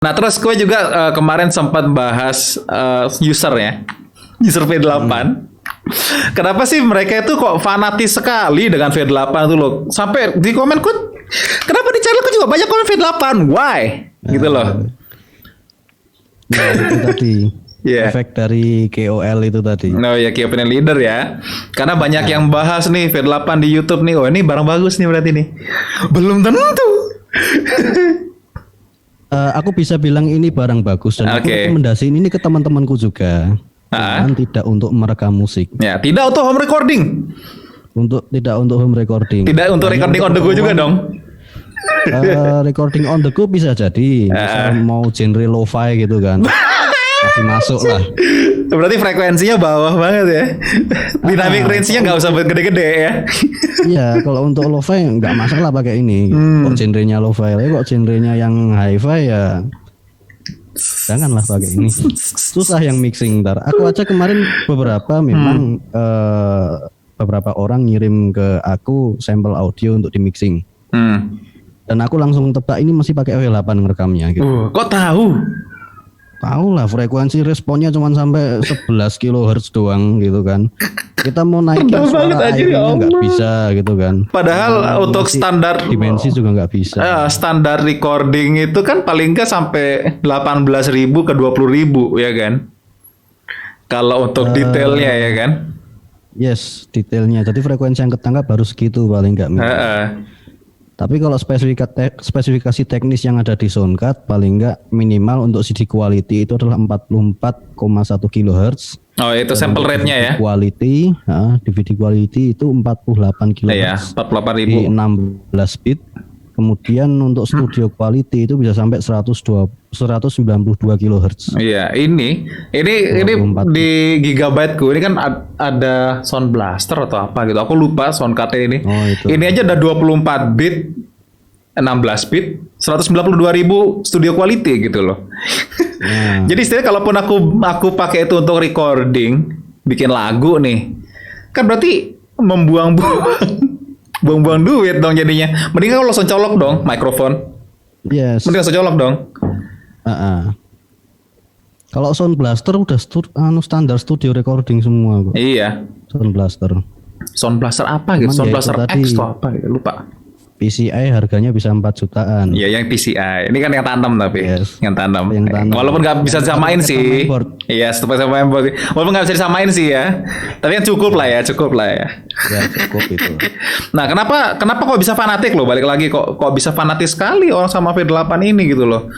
Nah terus gue juga kemarin sempat bahas user V8. Kenapa sih mereka itu kok fanatis sekali dengan V8 tuh loh. Sampai di komenku, kenapa di channelku juga banyak komen V8? Why? Gitu loh. Nah, itu tadi. Efek dari KOL itu tadi. Oh ya, key opinion leader ya. Karena banyak yang bahas nih V8 di YouTube nih. Oh ini barang bagus nih berarti nih. Belum tentu. Aku bisa bilang ini barang bagus dan aku rekomendasiin ini ke teman-temanku juga. Dan tidak untuk merekam musik. Ya, tidak untuk home recording. Tidak untuk home recording. Tidak untuk recording on the go juga dong. Recording on the go bisa jadi. Misal mau genre lo-fi gitu kan. Masih masuk lah. Berarti frekuensinya bawah banget ya. Dynamic range-nya nggak usah gede-gede ya. Iya, kalau untuk lo-fi nggak masalah pakai ini. Kok genrenya lo-fi, kok genrenya yang hi-fi ya janganlah pakai ini. Susah yang mixing ntar. Aku aja kemarin beberapa memang beberapa orang ngirim ke aku sampel audio untuk di mixing. Dan aku langsung tebak ini masih pakai V8 ngerekamnya gitu. Kok tahu? Tahu lah, frekuensi responnya cuma sampai 11 kHz doang gitu kan. Kita mau naikin suara airnya nggak bisa gitu kan. Padahal untuk standar dimensi juga nggak bisa. Standar recording itu kan paling nggak sampai 18.000 ke 20.000 ya kan. Kalau untuk detailnya ya kan. Yes, detailnya. Jadi frekuensi yang ketangkap baru segitu paling nggak. Tapi kalau spesifikasi teknis yang ada di Soundcard paling enggak minimal untuk CD quality itu adalah 44,1 kHz. Oh, itu sample rate-nya ya. DVD quality itu 48 kHz. Iya, 48.000. Di 16 bit. Kemudian untuk studio quality itu bisa sampai 192 kHz. Iya, ini di gigabyte-ku ini kan ada Sound Blaster atau apa gitu. Aku lupa soundcard ini. Ini aja ada 24 bit, 16 bit, 192.000 studio quality gitu loh. Jadi istilahnya kalaupun aku pakai itu untuk recording, bikin lagu nih, kan berarti buang-buang duit dong jadinya. Mending kalau langsung colok dong mikrofon. Yes. Mending langsung colok dong. Kalau Sound Blaster udah standar studio recording semua kok. Iya. Sound Blaster. Sound Blaster apa gitu? Sound Blaster X atau apa gitu? Lupa. PCI harganya bisa 4 jutaan. Iya, yang PCI. Ini kan yang tandem tapi. Yang tandem. Walaupun nggak bisa disamain sih. Iya, sama mainboard. Walaupun nggak bisa disamain sih ya. Tapi yang cukup lah ya. Ya, cukup itu. Nah, kenapa kok bisa fanatik loh? Balik lagi kok bisa fanatik sekali orang sama V8 ini gitu loh.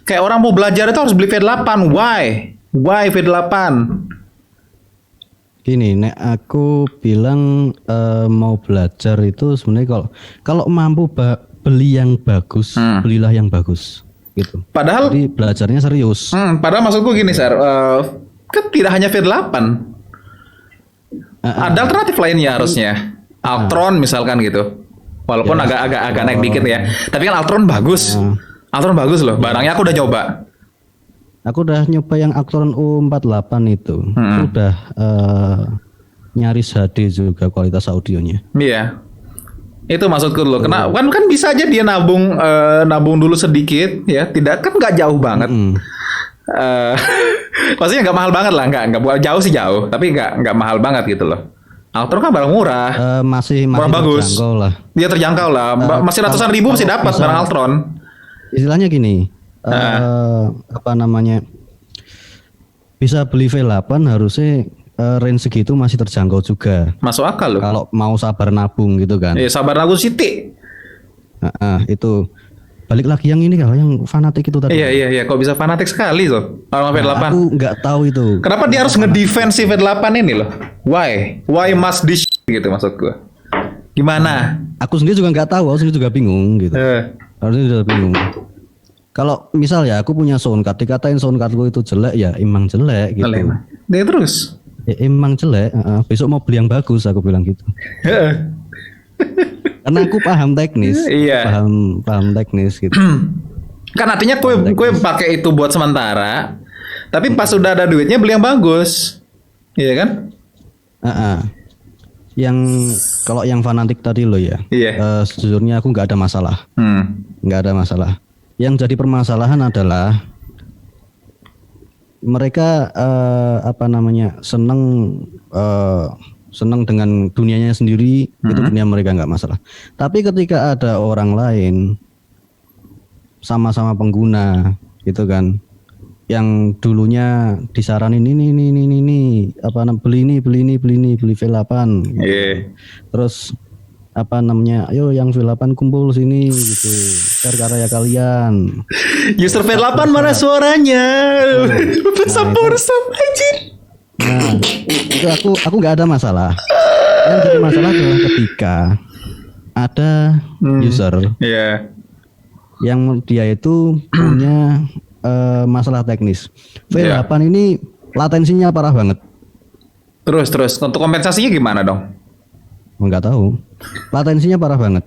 Kayak orang mau belajar itu harus beli V8. Why V8? Gini, nek aku bilang mau belajar itu sebenarnya kalau mampu beli yang bagus, belilah yang bagus, gitu. Padahal jadi belajarnya serius. Padahal maksudku gini, Sar, kan tidak hanya V8, ada alternatif lainnya harusnya, Altron misalkan gitu. Walaupun agak naik dikit ya, tapi kan Altron bagus, Altron bagus loh. Barangnya aku udah nyoba. Aku udah nyoba yang Actron U48 itu. Sudah nyaris HD juga kualitas audionya. Iya. Itu maksudku loh. Kan bisa aja dia nabung dulu sedikit ya. Tidak, kan nggak jauh banget. Maksudnya nggak mahal banget lah, nggak jauh sih jauh, tapi nggak mahal banget gitu loh. Altron kan barang murah. Masih bagus. Terjangkau lah. Dia terjangkau lah. Masih ratusan ribu masih dapat barang Altron. Istilahnya gini. Apa namanya, bisa beli V8 harusnya range segitu masih terjangkau juga. Masuk akal loh. Kalau mau sabar nabung gitu kan. Sabar nabung Siti. Itu balik lagi yang ini kalau yang fanatik itu tadi. Iya. Kok bisa fanatik sekali loh sama V8? Aku nggak tahu itu. Kenapa dia harus ngedefense si V8 ini loh? Why must this gitu maksud gue? Gimana? Aku sendiri juga nggak tahu. Aku sendiri juga bingung gitu. Harusnya juga bingung. Kalau misal ya aku punya soundcard, dikatain soundcardku itu jelek ya emang jelek gitu. Dia terus. Ya, emang jelek. Besok mau beli yang bagus, aku bilang gitu. Karena aku paham teknis. Iya. Paham teknis gitu. Kan artinya kue pakai itu buat sementara, tapi pas sudah ada duitnya beli yang bagus, iya kan? Yang kalau yang fanatik tadi lo ya. Iya. Sejujurnya aku nggak ada masalah. Nggak ada masalah. Yang jadi permasalahan adalah mereka seneng dengan dunianya sendiri, itu dunia mereka nggak masalah. Tapi ketika ada orang lain sama-sama pengguna gitu kan, yang dulunya disaranin beli V8 terus ayo yang V8 kumpul sini gitu, share karya kalian. User V8 mana suaranya? Pursa anjir. Nah, itu aku nggak ada masalah. Yang jadi masalah adalah ketika ada user yang dia itu punya masalah teknis. V8 ini latensinya parah banget. Terus untuk kompensasinya gimana dong? Nggak tahu. Latensinya parah banget.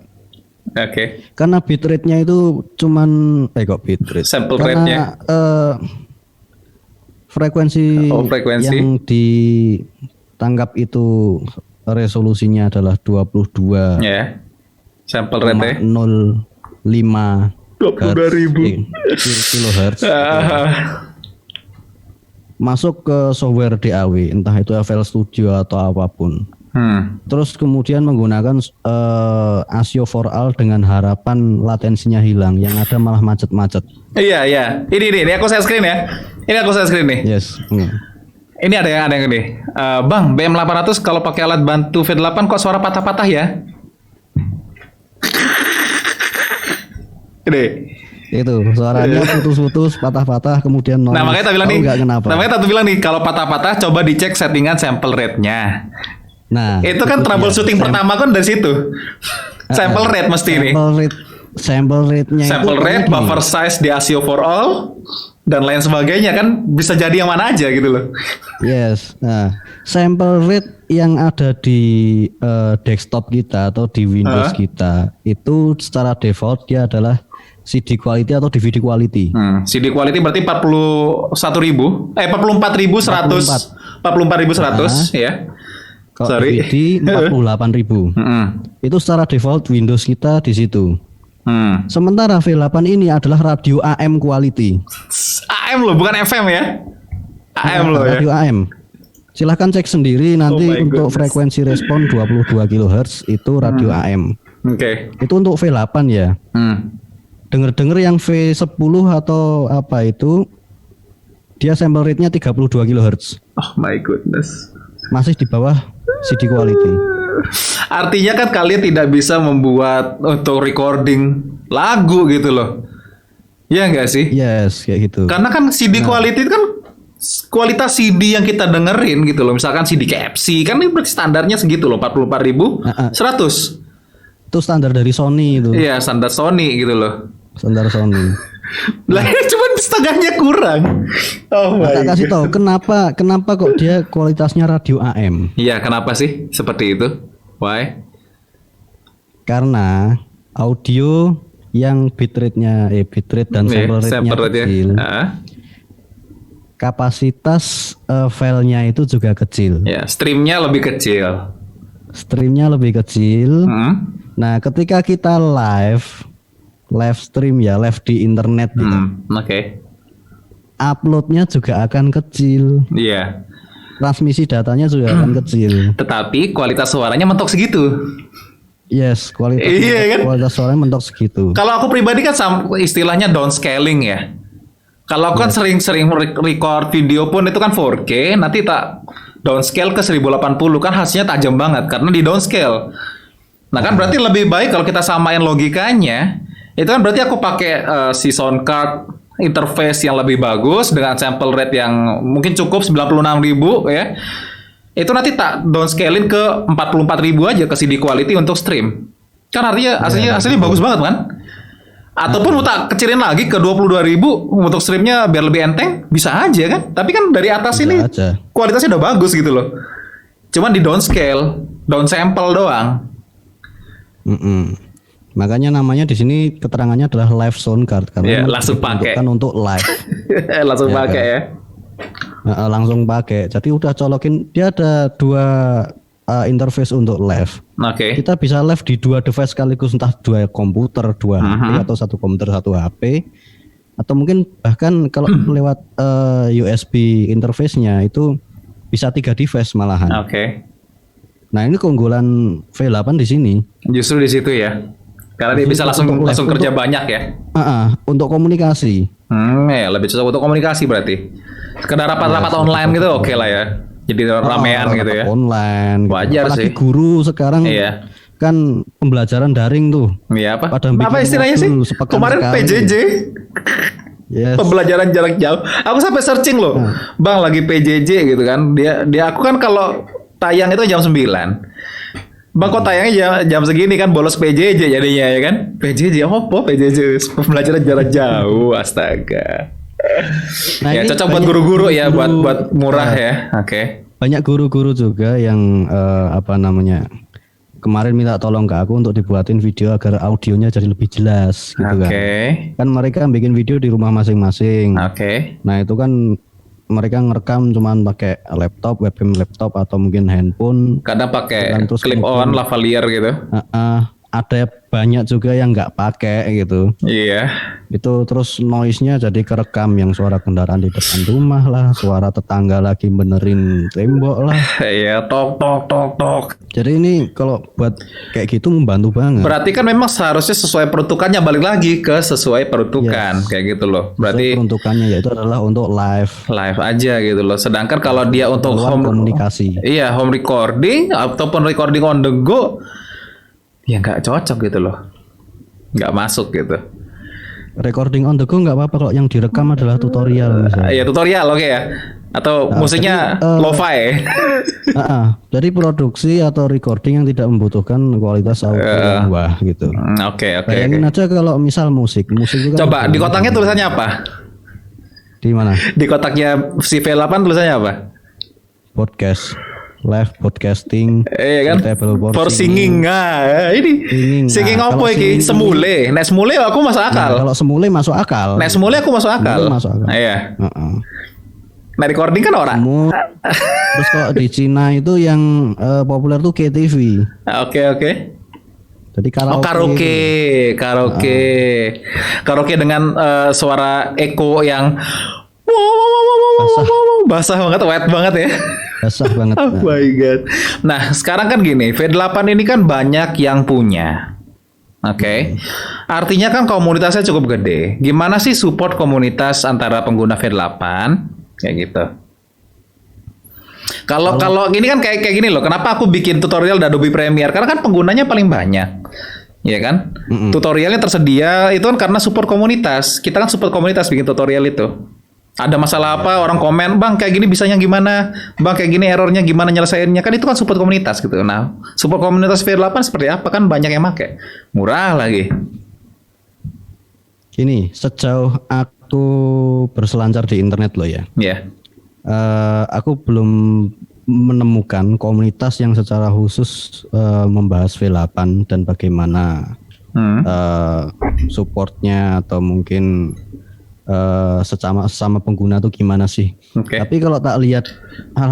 Oke. Karena bitrate-nya itu cuman bitrate. Sample rate-nya. Frekuensi yang ditangkap itu resolusinya adalah 22. Ya. Sampel rate 05 22.000 kilohertz. Masuk ke software DAW, entah itu FL Studio atau apapun. Terus kemudian menggunakan ASIO for all dengan harapan latensinya hilang, yang ada malah macet-macet. Iya. Ini aku share screen ya. Ini aku share screen nih. Yes. Ini ada yang ini. Bang, BM800 kalau pakai alat bantu V8 kok suara patah-patah ya? Ini. Itu suaranya putus-putus, patah-patah, kemudian Nah, makanya tak bilang nih. Kenapa. Namanya tak bilang nih, kalau patah-patah coba dicek settingan sample rate-nya. Nah, itu kan troubleshooting pertama kan dari situ. Sample rate mesti ini. Sample rate-nya sample rate, buffer size di ASIO for all dan lain sebagainya kan bisa jadi yang mana aja gitu loh. Yes. Nah, sample rate yang ada di desktop kita atau di Windows kita itu secara default dia adalah CD quality atau DVD quality. CD quality berarti 44.100 ya. Kalau DVD 48.000. Itu secara default Windows kita di situ. Sementara V8 ini adalah radio AM quality. AM loh, bukan FM ya? AM loh ya. Radio AM. Silahkan cek sendiri nanti untuk frekuensi respon 22 kHz itu radio AM. Oke. Itu untuk V8 ya. Dengar-dengar yang V10 atau apa itu dia sample rate-nya 32 kHz. Oh my goodness. Masih di bawah CD quality. Artinya kan kalian tidak bisa membuat untuk recording lagu gitu loh. Iya enggak sih? Yes, kayak gitu. Karena kan CD quality itu kan kualitas CD yang kita dengerin gitu loh. Misalkan CD KFC kan ini berarti standarnya segitu loh, 44.100. Itu standar dari Sony itu. Iya, standar Sony gitu loh. Standar Sony. Lah cuma setengahnya kurang. Oh my God. Kasih tahu kenapa kok dia kualitasnya radio AM? Iya, kenapa sih seperti itu? Why? Karena audio yang bitrate dan sample rate-nya kecil. Kapasitas filenya itu juga kecil. Ya, streamnya lebih kecil. Nah, ketika kita live stream ya, live di internet gitu. Oke. Uploadnya juga akan kecil. Iya. Transmisi datanya juga akan kecil. Tetapi kualitas suaranya mentok segitu. Yes, kualitas suaranya mentok segitu. Kalau aku pribadi kan istilahnya downscaling ya. Kalau aku kan sering-sering record video pun itu kan 4K, nanti tak downscale ke 1080 kan hasilnya tajam banget karena di downscale. Nah kan berarti lebih baik kalau kita samain logikanya, itu kan berarti aku pakai si sound card interface yang lebih bagus dengan sample rate yang mungkin cukup 96.000 ya. Itu nanti tak downscaling ke 44.000 aja ke CD quality untuk stream. Kan artinya aslinya bagus banget kan? Ataupun tak kecilin lagi ke 22.000 untuk streamnya biar lebih enteng, bisa aja kan? Tapi kan dari atas bisa ini aja. Kualitasnya udah bagus gitu loh. Cuman di downscale, downsample doang. Makanya namanya di sini keterangannya adalah live sound card karena langsung pakai untuk live. Langsung pakai ya. Langsung pakai. Jadi udah colokin, dia ada dua interface untuk live. Oke. Kita bisa live di dua device sekaligus, entah dua komputer, dua HP atau satu komputer, satu HP. Atau mungkin bahkan kalau lewat USB interface-nya itu bisa 3 device malahan. Oke. Nah ini keunggulan V8 di sini. Justru di situ ya. Karena dia bisa langsung kerja banyak ya. Untuk komunikasi. Ya lebih cocok untuk komunikasi berarti. Sekedar rapat-rapat online gitu oke lah ya. Jadi ramean gitu ya. Online. Wajar apalagi sih. Guru sekarang Iya. kan pembelajaran daring tuh. Iya apa? Pada bikin Apa istilahnya sih? modul sepekan Kemarin sekali. PJJ. Yes. Pembelajaran jarak jauh. Aku sampai searching loh. Bang lagi PJJ gitu kan. Dia aku kan kalau tayang itu jam 9. Bang kok tayangnya jam segini kan bolos PJJ jadinya ya kan? PJJ apa PJJ? Pembelajaran jarak jauh. Astaga. Nah, Ya ini cocok buat banyak guru-guru ya, guru-guru, buat murah ya. Oke. Banyak guru-guru juga yang kemarin minta tolong ke aku untuk dibuatin video agar audionya jadi lebih jelas gitu kan. Oke. Kan mereka bikin video di rumah masing-masing. Oke. Nah, itu kan mereka ngerekam cuman pakai laptop, webcam laptop atau mungkin handphone. Kadang pakai Dan terus clip on lavalier gitu. Ada banyak juga yang nggak pakai gitu. Iya. Itu terus noise-nya jadi kerekam yang suara kendaraan di depan rumah lah, suara tetangga lagi benerin tembok lah. Iya, tok tok tok tok. Jadi ini kalau buat kayak gitu membantu banget. Berarti kan memang seharusnya sesuai peruntukannya, balik lagi ke sesuai peruntukan kayak gitu loh. Berarti peruntukannya yaitu adalah untuk live aja gitu loh. Sedangkan kalau dia untuk komunikasi. Iya, home recording ataupun recording on the go ya nggak cocok gitu loh. Nggak masuk gitu. Recording on the go nggak apa-apa kalau yang direkam adalah tutorial misalnya. Iya, tutorial oke ya. Atau musiknya lo-fi. Dari produksi atau recording yang tidak membutuhkan kualitas audio yang wah gitu. Oke. Bayangin aja kalau misal musik itu kan. Coba di kotaknya tulisannya apa? Di mana? Di kotaknya si V8 tulisannya apa? Podcast, live podcasting. Iya kan? For singing. Nah, ini singing Nah, apa iki? Semule. Nek semule aku masuk akal. Nah, kalau semule masuk akal. Nek semule aku masuk akal. Iya. Nah, recording kan orang. Terus kalau di Cina itu yang populer tuh KTV. Oke. Jadi karaoke. Dengan suara echo yang basah banget, wet banget ya. Basah banget. Oh my god. Nah, sekarang kan gini, V8 ini kan banyak yang punya. Oke. Artinya kan komunitasnya cukup gede. Gimana sih support komunitas antara pengguna V8? Kayak gitu. Kalau gini kan kayak gini loh. Kenapa aku bikin tutorial di Adobe Premiere? Karena kan penggunanya paling banyak. Ya kan? Tutorialnya tersedia itu kan karena support komunitas. Kita kan support komunitas bikin tutorial itu. Ada masalah apa orang komen, "Bang, kayak gini bisanya gimana? Bang, kayak gini errornya gimana nyelesainnya?" Kan itu kan support komunitas gitu. Nah, support komunitas V8 seperti apa kan banyak yang pakai. Murah lagi. Gini, sejauh aku berselancar di internet loh ya. Iya. Aku belum menemukan komunitas yang secara khusus membahas V8 dan bagaimana supportnya atau mungkin sesama pengguna tuh gimana sih. Tapi kalau tak lihat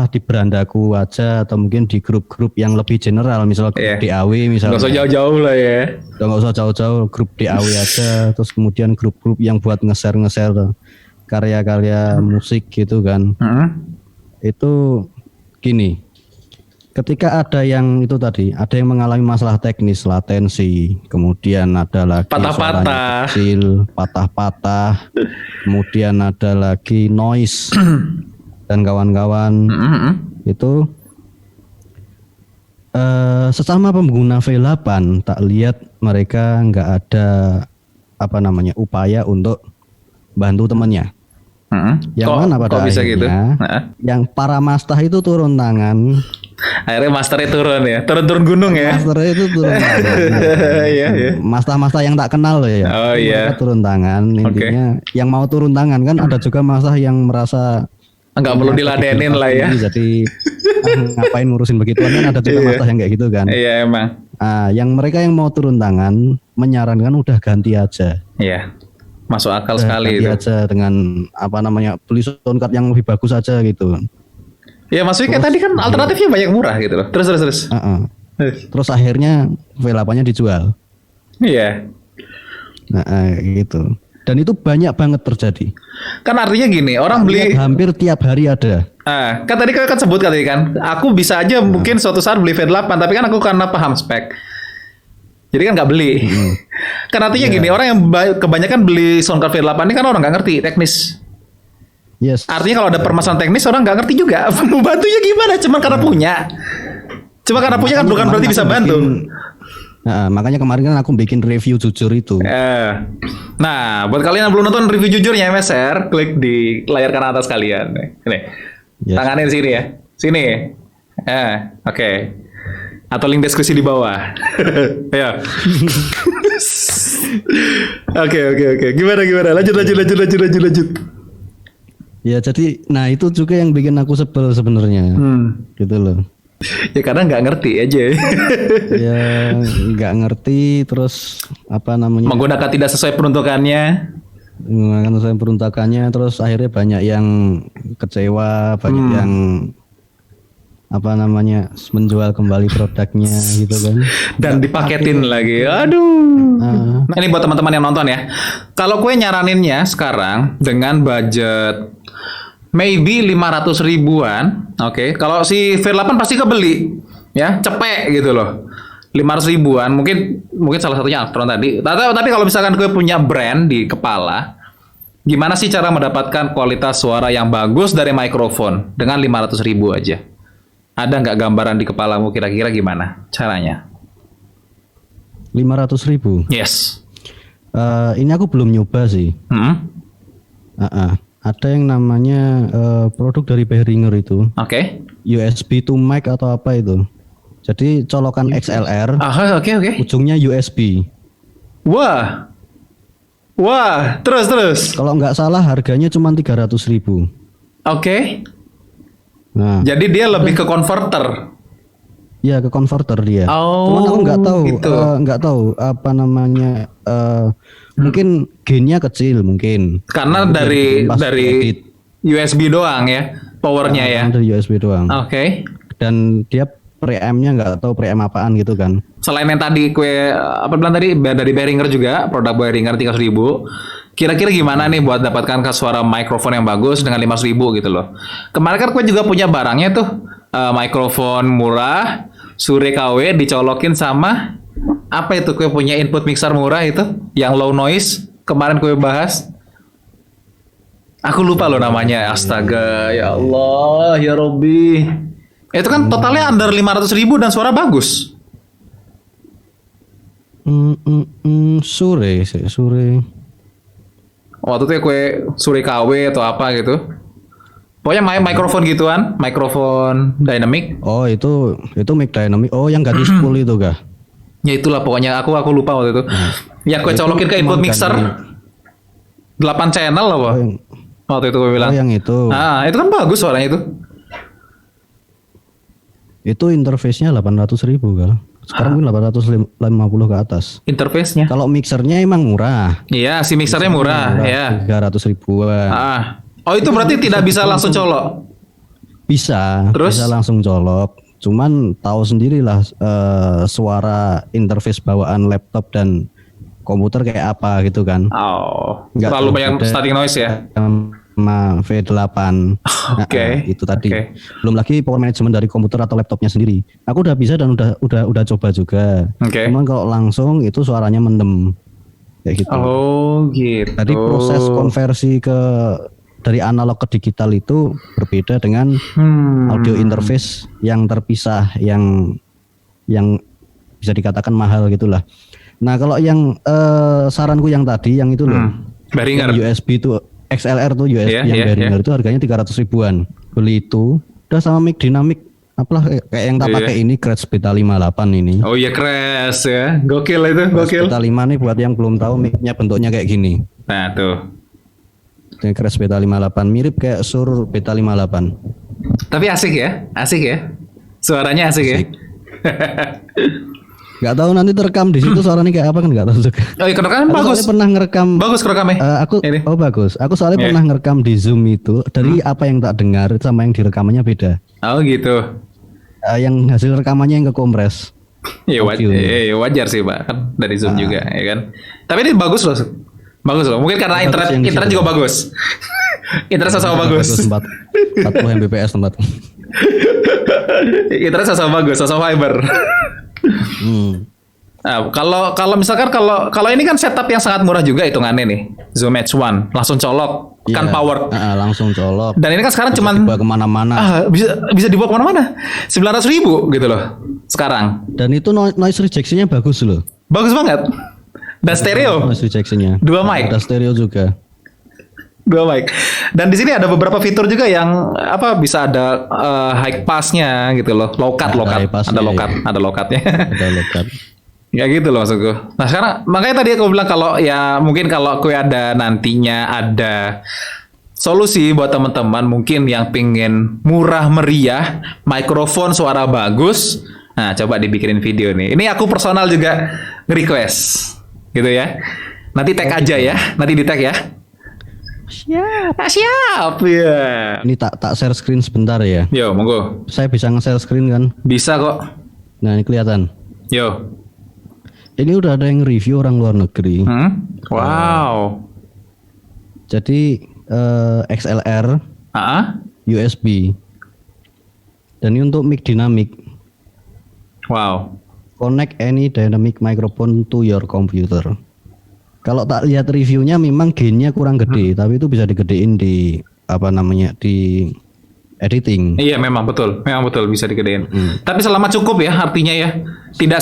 di berandaku aja atau mungkin di grup-grup yang lebih general, misalnya grup DAW misalnya. Nggak usah jauh-jauh lah ya. Nggak usah jauh-jauh, grup DAW aja. Terus kemudian grup-grup yang buat nge-share karya-karya musik gitu kan. Itu gini, ketika ada yang itu tadi, ada yang mengalami masalah teknis, latensi, kemudian ada lagi patah-patah, kecil, patah-patah, kemudian ada lagi noise dan kawan-kawan, itu sesama pengguna V8 tak lihat mereka nggak ada upaya untuk bantu temannya. Yang mana pada akhirnya yang para master itu turun tangan. Akhirnya masternya turun ya, turun gunung ya. Masternya itu turun tangan. Iya. Master ya yang tak kenal loh ya. Oh iya. Mereka turun tangan. Intinya yang mau turun tangan kan ada juga master yang merasa nggak perlu diladenin lah ya. Jadi ngapain ngurusin begituan kan ada juga master yang kayak gitu kan. Iya emang. Yang mereka yang mau turun tangan menyarankan udah ganti aja. Iya. Masuk akal sekali itu. Aja dengan beli sound card yang lebih bagus aja gitu. Ya maksudnya kayak tadi kan alternatifnya banyak murah gitu loh. Terus. Terus akhirnya V8-nya dijual. Iya. Nah gitu. Dan itu banyak banget terjadi. Kan artinya gini, orang beli hampir tiap hari ada. kan tadi kan sebut tadi kan, aku bisa aja mungkin suatu saat beli V8, tapi kan aku karena paham spek. Jadi kan nggak beli. Kan artinya gini, orang yang kebanyakan beli soundcard V8 ini kan orang nggak ngerti teknis. Yes. Artinya kalau ada permasalahan teknis orang nggak ngerti juga. Bantunya gimana? Cuma karena punya. Cuma karena punya kan bukan berarti bisa bantu. Nah, makanya kemarin kan aku bikin review jujur itu. Nah, buat kalian yang belum nonton review jujurnya MSR, klik di layar kanan atas kalian. Ini, tangannya di sini ya, sini. Oke. Atau link diskusi di bawah. Ya. Oke. Gimana? Lanjut. Ya, jadi, nah itu juga yang bikin aku sebel sebenarnya, gitu loh. Ya karena nggak ngerti aja. Ya nggak ngerti, terus apa namanya? Menggunakan tidak sesuai peruntukannya, terus akhirnya banyak yang kecewa, banyak yang apa namanya menjual kembali produknya gitu kan. Dan dipaketin lagi. Aduh. Nah, ini buat teman-teman yang nonton ya. Kalau gue nyaraninnya sekarang dengan budget maybe 500 ribuan, oke. Kalau si V8 pasti kebeli, ya, cepet gitu loh. 500 ribuan, mungkin salah satunya Altron tadi. Tapi kalau misalkan gue punya brand di kepala, gimana sih cara mendapatkan kualitas suara yang bagus dari mikrofon dengan 500 ribu aja? Ada nggak gambaran di kepalamu kira-kira gimana caranya? 500 ribu? Yes. Ini aku belum nyoba sih. Ada yang namanya produk dari Behringer itu. Oke. USB to mic atau apa itu. Jadi colokan XLR. Oke. Ujungnya USB. Wah, terus. Kalau nggak salah harganya cuma 300 ribu. Oke. Nah. Jadi dia lebih ke converter. Ya, ke converter dia. Cuman aku nggak tahu apa namanya. Mungkin gainnya kecil mungkin. Karena dari USB doang ya, powernya ya. Dari USB doang. Oke. Dan dia preamp-nya nggak tahu preamp apaan gitu kan. Selain yang tadi bilang tadi dari Behringer juga, produk Behringer 300 ribu. Kira-kira gimana nih buat dapatkan suara mikrofon yang bagus dengan 500 ribu gitu loh. Kemarin kan gue juga punya barangnya tuh, mikrofon murah, Shure KW dicolokin sama apa itu, gue punya input mixer murah itu yang low noise, kemarin gue bahas. Aku lupa loh namanya. Astaga, ya Allah, ya Robbi. Itu kan totalnya under 500 ribu dan suara bagus. Shure. Waktu itu gue Shure KW atau apa gitu. Pokoknya mikrofon gituan, mikrofon dynamic. Oh, itu mic dynamic. Oh, yang ganti spool itu kah? Ya itulah pokoknya aku lupa waktu itu. Ya gue colokin ke input mixer 8 channel lah, Pak. Waktu itu gue bilang. Oh, yang itu. Itu kan bagus suaranya itu. Itu interface-nya 800 ribu kan. Sekarang mungkin 850 ke atas. Interface-nya. Kalau mixernya emang murah. Iya, si mixernya murah, ya. 300 ribuan. Oh, itu berarti tidak bisa langsung colok. Bisa. Terus? Bisa langsung colok. Cuman tahu sendirilah suara interface bawaan laptop dan komputer kayak apa gitu kan. Nggak terlalu banyak static noise ya. Sama V8. Oke. Itu tadi. Belum lagi power management dari komputer atau laptopnya sendiri. Aku udah bisa dan udah coba juga. Cuman kalau langsung itu suaranya mendem. Kayak gitu. Oh, gitu. Tadi proses konversi dari analog ke digital itu berbeda dengan audio interface yang terpisah, yang bisa dikatakan mahal gitulah. Nah, kalau yang saranku yang tadi yang itu loh, Behringer USB itu XLR tuh USB yang Behringer itu harganya 300 ribuan. Beli itu udah sama mic dynamic apalah kayak yang tak pakai ini Crash Beta 58 ini. Oh iya, Crash ya. Gokil itu, gokil. Beta 5 nih buat yang belum tahu mic-nya bentuknya kayak gini. Nah, tuh. Crash Beta 58 mirip kayak Shure Beta 58. Tapi asik ya. Suaranya asik. Ya. Gak tahu nanti terekam di situ suaranya kayak apa kan nggak tahu juga. Oh iya, kerekamnya bagus. Soalnya pernah ngerekam. Bagus kerekamnya. Bagus. Aku soalnya pernah ngerekam di Zoom itu dari apa yang tak dengar sama yang direkamannya beda. Oh gitu. Yang hasil rekamannya yang kekompres. Ya wajar sih Pak, kan dari Zoom juga ya kan. Tapi ini bagus loh. Bagus loh. Mungkin karena internet juga bagus. Internet sama bagus. 40 Mbps tempat. Internet sama bagus, sama fiber. Nah, kalau misalkan kalau ini kan setup yang sangat murah juga hitungannya nih. Zoom H1 langsung colok kan power. Langsung colok. Dan ini kan sekarang cuman dibawa kemana-mana. Bisa dibawa kemana-mana. 900.000 gitu loh sekarang. Dan itu noise rejectionnya bagus loh. Bagus banget. Dan stereo. Noise rejectionnya. 2 mic. Ada stereo juga. 2 mic. Dan di sini ada beberapa fitur juga yang bisa ada high pass-nya gitu loh. Low cut. Ada low cut-nya. Ada low cut. Ya gitu loh maksudku. Nah sekarang makanya tadi aku bilang kalau ya mungkin kalau aku ada nantinya ada solusi buat teman-teman mungkin yang pengen murah meriah, mikrofon suara bagus. Nah coba dibikinin video nih. Ini aku personal juga nge-request gitu ya. Nanti tag aja ya. Nanti di tag ya. Siap ya. Ini tak share screen sebentar ya. Yo monggo. Saya bisa nge-share screen kan? Bisa kok. Nah ini kelihatan. Yo. Ini udah ada yang review orang luar negeri. Wow. Jadi XLR, USB. Dan ini untuk mic dynamic. Wow. Connect any dynamic microphone to your computer. Kalau tak lihat reviewnya memang gainnya kurang gede, tapi itu bisa digedein di di editing. Iya memang betul bisa digedein. Tapi selama cukup ya artinya ya. Tidak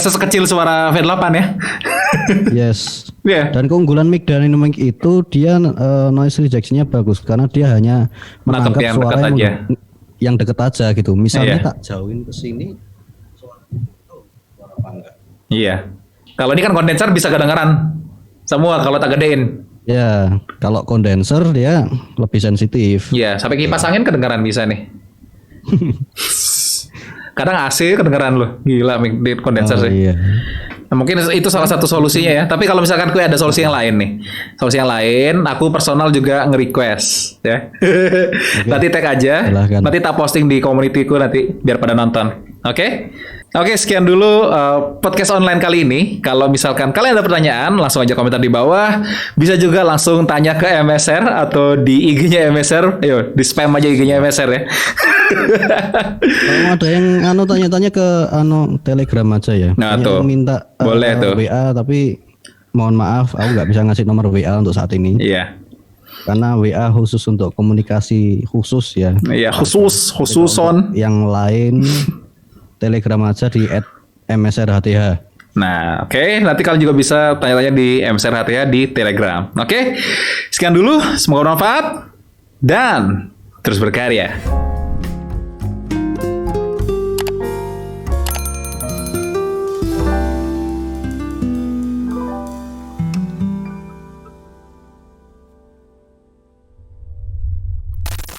sekecil suara V8 ya. Yes. Yeah. Dan keunggulan mic dynamic itu dia noise rejectionnya bagus karena dia hanya menangkap suara yang deket aja gitu. Misalnya tak jauhin ke sini suara apa enggak. Iya. Kalau ini kan kondenser bisa kedengaran semua kalau tak gedein. Ya, kalau kondenser dia lebih sensitif. Iya, sampai kipas angin kedengaran bisa nih. Kadang AC kedengaran loh, gila di kondenser sih. Iya. Nah, mungkin itu salah satu solusinya ya. Tapi kalau misalkan aku ada solusi yang lain nih, solusi yang lain, aku personal juga nge-request ya. Okay. Nanti tag aja, silahkan. Nanti tak posting di communityku nanti biar pada nonton. Oke? Oke, sekian dulu podcast online kali ini. Kalau misalkan kalian ada pertanyaan, langsung aja komentar di bawah. Bisa juga langsung tanya ke MSR atau di IG-nya MSR. Ayo, di spam aja IG-nya MSR ya. Kalau ada yang tanya-tanya ke Telegram aja ya. Nah, tuh. Minta boleh tuh. WA, tapi mohon maaf aku nggak bisa ngasih nomor WA untuk saat ini. Iya. Karena WA khusus untuk komunikasi khusus ya. Iya, khususon. Yang lain Telegram aja di @msrhth. Nah, oke. Nanti kalian juga bisa tanya-tanya di msrhth di Telegram. Oke. Sekian dulu, semoga bermanfaat dan terus berkarya.